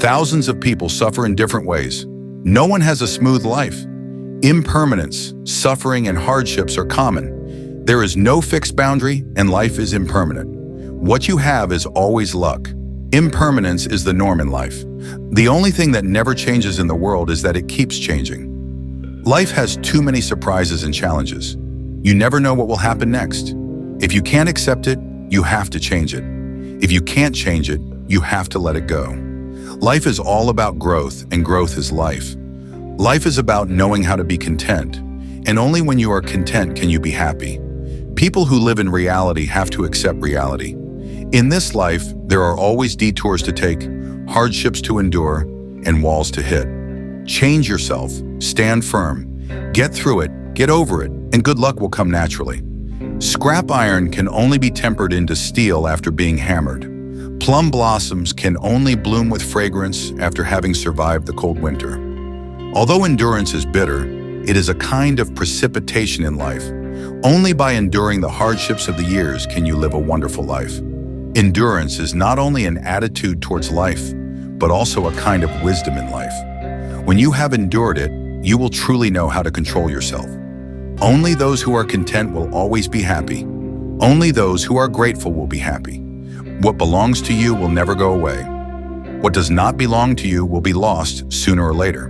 Thousands of people suffer in different ways. No one has a smooth life. Impermanence, suffering, and hardships are common. There is no fixed boundary, and life is impermanent. What you have is always luck. Impermanence is the norm in life. The only thing that never changes in the world is that it keeps changing. Life has too many surprises and challenges. You never know what will happen next. If you can't accept it, you have to change it. If you can't change it, you have to let it go. Life is all about growth, and growth is life. Life is about knowing how to be content, and only when you are content can you be happy. People who live in reality have to accept reality. In this life, there are always detours to take, hardships to endure, and walls to hit. Change yourself, stand firm, get through it, get over it, and good luck will come naturally. Scrap iron can only be tempered into steel after being hammered. Plum blossoms can only bloom with fragrance after having survived the cold winter. Although endurance is bitter, it is a kind of precipitation in life. Only by enduring the hardships of the years can you live a wonderful life. Endurance is not only an attitude towards life, but also a kind of wisdom in life. When you have endured it, you will truly know how to control yourself. Only those who are content will always be happy. Only those who are grateful will be happy. What belongs to you will never go away. What does not belong to you will be lost sooner or later.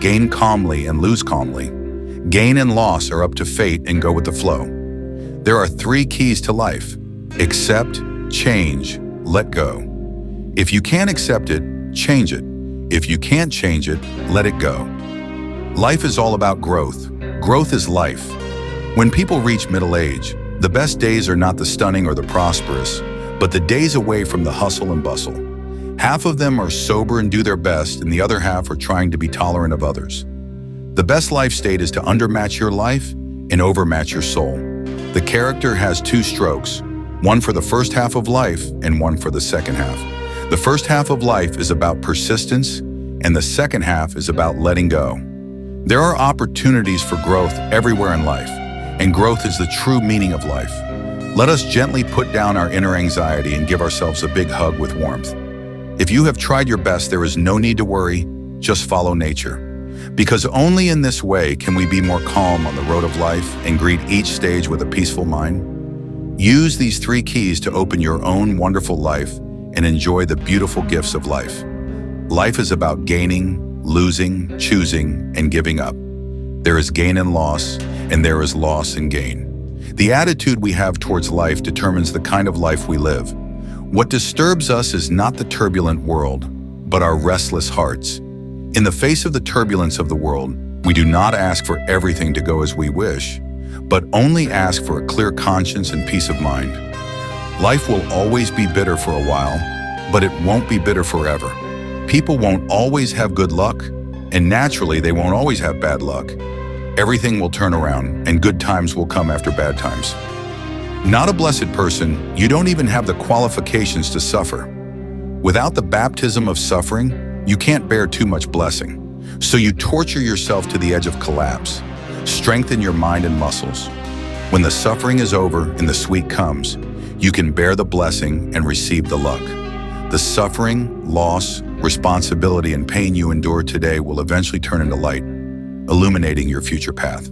Gain calmly and lose calmly. Gain and loss are up to fate and go with the flow. There are 3 keys to life: accept, change, let go. If you can't accept it, change it. If you can't change it, let it go. Life is all about growth. Growth is life. When people reach middle age, the best days are not the stunning or the prosperous, but the days away from the hustle and bustle. Half of them are sober and do their best, and the other half are trying to be tolerant of others. The best life state is to undermatch your life and overmatch your soul. The character has 2 strokes, one for the first half of life and one for the second half. The first half of life is about persistence, and the second half is about letting go. There are opportunities for growth everywhere in life, and growth is the true meaning of life. Let us gently put down our inner anxiety and give ourselves a big hug with warmth. If you have tried your best, there is no need to worry, just follow nature. Because only in this way can we be more calm on the road of life and greet each stage with a peaceful mind. Use these 3 keys to open your own wonderful life and enjoy the beautiful gifts of life. Life is about gaining, losing, choosing, and giving up. There is gain and loss, and there is loss and gain. The attitude we have towards life determines the kind of life we live. What disturbs us is not the turbulent world, but our restless hearts. In the face of the turbulence of the world, we do not ask for everything to go as we wish, but only ask for a clear conscience and peace of mind. Life will always be bitter for a while, but it won't be bitter forever. People won't always have good luck, and naturally they won't always have bad luck. Everything will turn around, and good times will come after bad times. Not a blessed person, you don't even have the qualifications to suffer. Without the baptism of suffering, you can't bear too much blessing. So you torture yourself to the edge of collapse. Strengthen your mind and muscles. When the suffering is over and the sweet comes, you can bear the blessing and receive the luck. The suffering, loss, responsibility, and pain you endure today will eventually turn into light, illuminating your future path.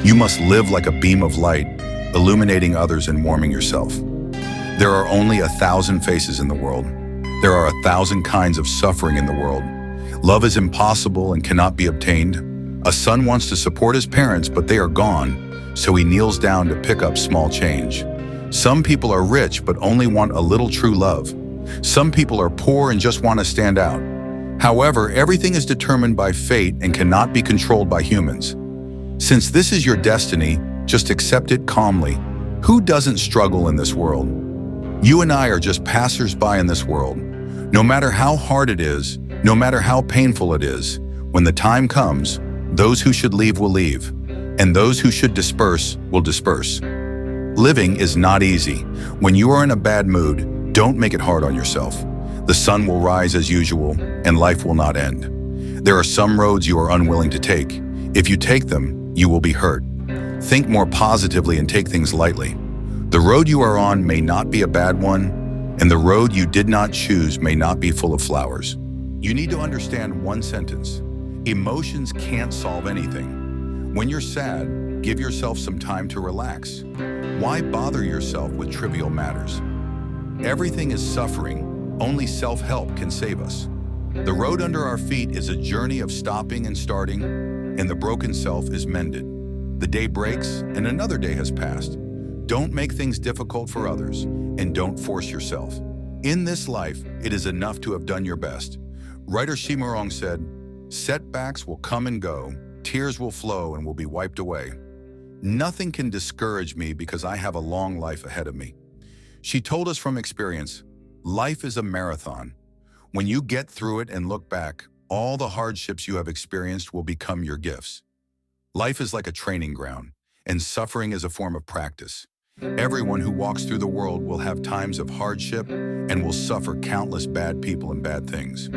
You must live like a beam of light, illuminating others and warming yourself. There are only 1,000 faces in the world. There are 1,000 kinds of suffering in the world. Love is impossible and cannot be obtained. A son wants to support his parents, but they are gone, so he kneels down to pick up small change. Some people are rich but only want a little true love. Some people are poor and just want to stand out. However, everything is determined by fate and cannot be controlled by humans. Since this is your destiny, just accept it calmly. Who doesn't struggle in this world? You and I are just passers-by in this world. No matter how hard it is, no matter how painful it is, when the time comes, those who should leave will leave, and those who should disperse will disperse. Living is not easy. When you are in a bad mood, don't make it hard on yourself. The sun will rise as usual, and life will not end. There are some roads you are unwilling to take. If you take them, you will be hurt. Think more positively and take things lightly. The road you are on may not be a bad one, and the road you did not choose may not be full of flowers. You need to understand one sentence. Emotions can't solve anything. When you're sad, give yourself some time to relax. Why bother yourself with trivial matters? Everything is suffering. Only self-help can save us. The road under our feet is a journey of stopping and starting, and the broken self is mended. The day breaks, and another day has passed. Don't make things difficult for others, and don't force yourself. In this life, it is enough to have done your best. Writer Shimurong said, "Setbacks will come and go, tears will flow and will be wiped away. Nothing can discourage me because I have a long life ahead of me." She told us from experience, life is a marathon. When you get through it and look back, all the hardships you have experienced will become your gifts. Life is like a training ground, and suffering is a form of practice. Everyone who walks through the world will have times of hardship and will suffer countless bad people and bad things.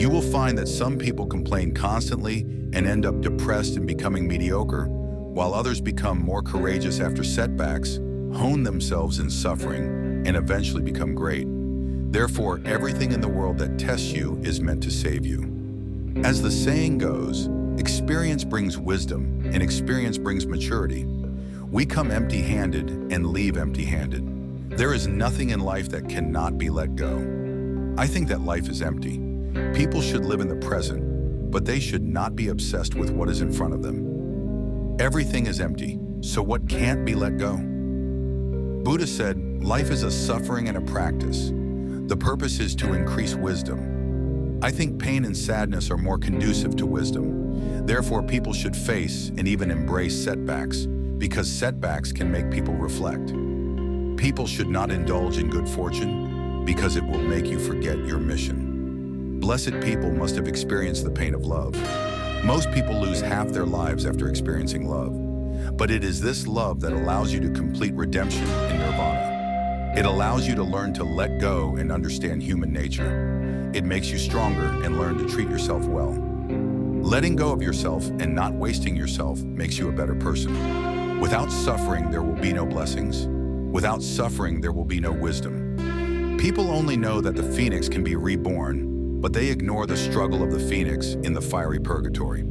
You will find that some people complain constantly and end up depressed and becoming mediocre, while others become more courageous after setbacks, hone themselves in suffering, and eventually become great. Therefore, everything in the world that tests you is meant to save you. As the saying goes, experience brings wisdom, and experience brings maturity. We come empty-handed and leave empty-handed. There is nothing in life that cannot be let go. I think that life is empty. People should live in the present, but they should not be obsessed with what is in front of them. Everything is empty, so what can't be let go? Buddha said, life is a suffering and a practice. The purpose is to increase wisdom. I think pain and sadness are more conducive to wisdom. Therefore, people should face and even embrace setbacks, because setbacks can make people reflect. People should not indulge in good fortune, because it will make you forget your mission. Blessed people must have experienced the pain of love. Most people lose half their lives after experiencing love. But it is this love that allows you to complete redemption in nirvana. It allows you to learn to let go and understand human nature. It makes you stronger and learn to treat yourself well. Letting go of yourself and not wasting yourself makes you a better person. Without suffering, there will be no blessings. Without suffering, there will be no wisdom. People only know that the phoenix can be reborn, but they ignore the struggle of the phoenix in the fiery purgatory.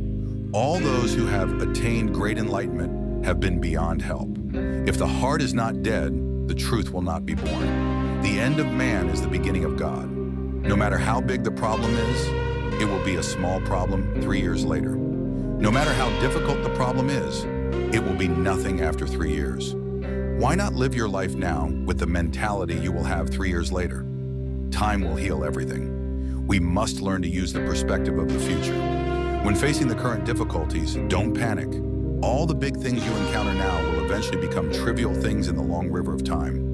All those who have attained great enlightenment have been beyond help. If the heart is not dead, the truth will not be born. The end of man is the beginning of God. No matter how big the problem is, it will be a small problem 3 years later. No matter how difficult the problem is, it will be nothing after 3 years. Why not live your life now with the mentality you will have 3 years later? Time will heal everything. We must learn to use the perspective of the future. When facing the current difficulties, don't panic. All the big things you encounter now will eventually become trivial things in the long river of time.